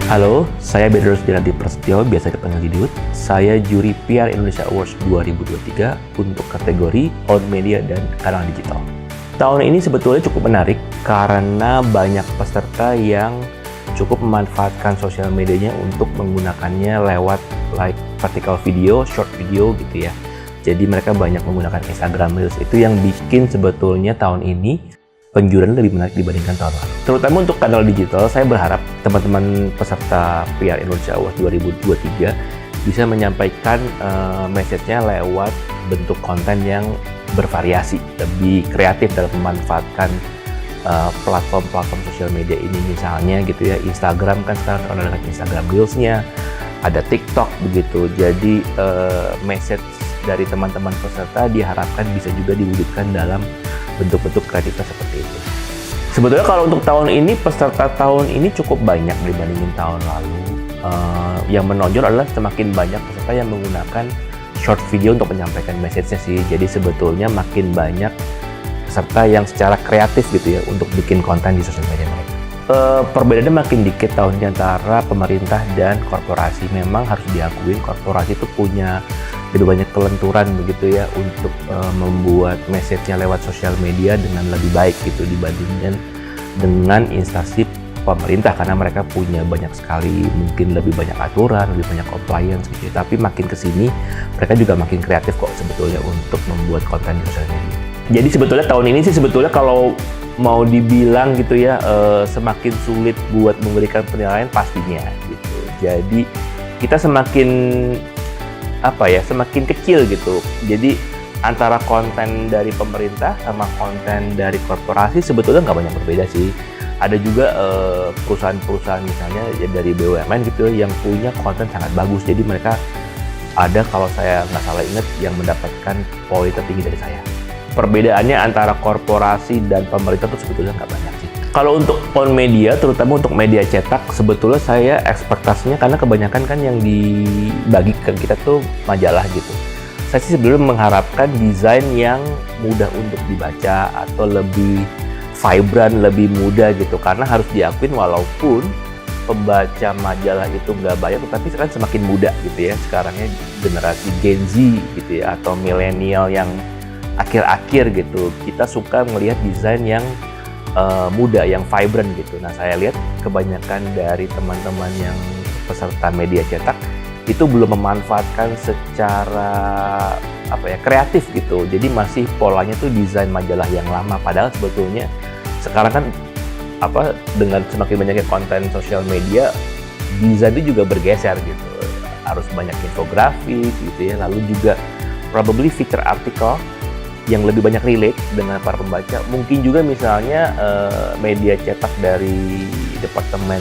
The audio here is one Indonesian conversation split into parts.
Halo, saya Bedros Dinadi Prasetyo, biasa dipanggil Didut. Saya juri PR Indonesia Awards 2023 untuk kategori Owned Media dan Kanal Digital. Tahun ini sebetulnya cukup menarik karena banyak peserta yang cukup memanfaatkan sosial medianya untuk menggunakannya lewat vertical video, short video gitu ya. Jadi mereka banyak menggunakan Instagram Reels. Itu yang bikin sebetulnya tahun ini penjurian lebih menarik dibandingkan tahun lalu. Terutama untuk kanal digital, saya berharap teman-teman peserta PR Indonesia Awards 2023 bisa menyampaikan message-nya lewat bentuk konten yang bervariasi, lebih kreatif dalam memanfaatkan platform-platform sosial media ini. Misalnya gitu ya, Instagram kan sekarang terkenal dengan Instagram Reels-nya, ada TikTok begitu. Jadi message dari teman-teman peserta diharapkan bisa juga diwujudkan dalam bentuk-bentuk kreatif seperti itu. Sebetulnya kalau untuk tahun ini, peserta tahun ini cukup banyak dibandingin tahun lalu. Yang menonjol adalah semakin banyak peserta yang menggunakan short video untuk menyampaikan message-nya sih. Jadi sebetulnya makin banyak peserta yang secara kreatif gitu ya untuk bikin konten di sosial media mereka. Perbedaannya makin dikit tahun ini antara pemerintah dan korporasi. Memang harus diakuin korporasi itu punya lebih banyak kelenturan begitu ya untuk membuat message-nya lewat sosial media dengan lebih baik gitu dibandingkan dengan instansi pemerintah, karena mereka punya banyak sekali, mungkin lebih banyak aturan, lebih banyak compliance gitu ya. Tapi makin kesini mereka juga makin kreatif kok sebetulnya untuk membuat konten di sosial media. Jadi sebetulnya tahun ini sih sebetulnya kalau mau dibilang gitu ya semakin sulit buat memberikan penilaian pastinya gitu. Jadi kita semakin semakin kecil gitu. Jadi antara konten dari pemerintah sama konten dari korporasi sebetulnya nggak banyak berbeda sih. Ada juga perusahaan-perusahaan misalnya ya dari BUMN gitu yang punya konten sangat bagus. Jadi mereka ada, kalau saya nggak salah ingat, yang mendapatkan poin tertinggi dari saya. Perbedaannya antara korporasi dan pemerintah itu sebetulnya nggak banyak sih. Kalau untuk on media, terutama untuk media cetak, sebetulnya saya ekspektasinya, karena kebanyakan kan yang dibagikan kita tuh majalah gitu. Saya sih sebetulnya mengharapkan desain yang mudah untuk dibaca atau lebih vibran, lebih mudah gitu. Karena harus diakuin walaupun pembaca majalah itu nggak banyak, tetapi sekarang semakin muda gitu ya. Sekarangnya generasi Gen Z gitu ya, atau milenial yang akhir-akhir gitu. Kita suka melihat desain yang muda, yang vibrant gitu. Nah, saya lihat kebanyakan dari teman-teman yang peserta media cetak itu belum memanfaatkan secara kreatif gitu. Jadi masih polanya tuh desain majalah yang lama. Padahal sebetulnya sekarang kan dengan semakin banyaknya konten sosial media, desain itu juga bergeser gitu. Harus banyak infografis gitu ya. Lalu juga probably feature artikel yang lebih banyak relate dengan para pembaca. Mungkin juga misalnya media cetak dari departemen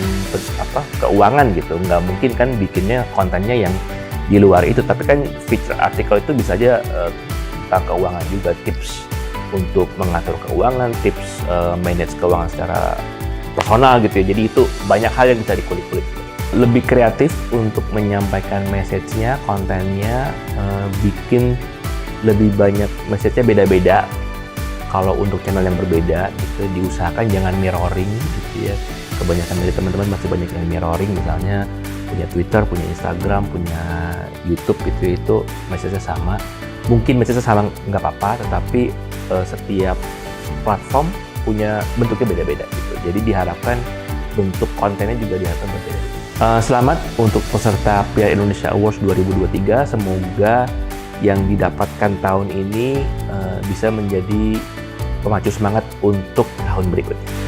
keuangan gitu, nggak mungkin kan bikinnya kontennya yang di luar itu, tapi kan feature artikel itu bisa aja tentang keuangan juga, tips untuk mengatur keuangan, tips manage keuangan secara personal gitu ya. Jadi itu banyak hal yang bisa dikulik-kulik. Lebih kreatif untuk menyampaikan message-nya, kontennya, bikin lebih banyak message-nya beda-beda. Kalau untuk channel yang berbeda gitu, diusahakan jangan mirroring gitu ya. Kebanyakan dari teman-teman masih banyak yang mirroring, misalnya punya Twitter, punya Instagram, punya YouTube gitu, itu message-nya sama. Mungkin message-nya sama nggak apa-apa, tetapi setiap platform punya bentuknya beda-beda gitu. Jadi diharapkan bentuk kontennya juga diharapkan berbeda. Selamat untuk peserta PR Indonesia Awards 2023. Semoga yang didapatkan tahun ini bisa menjadi pemacu semangat untuk tahun berikutnya.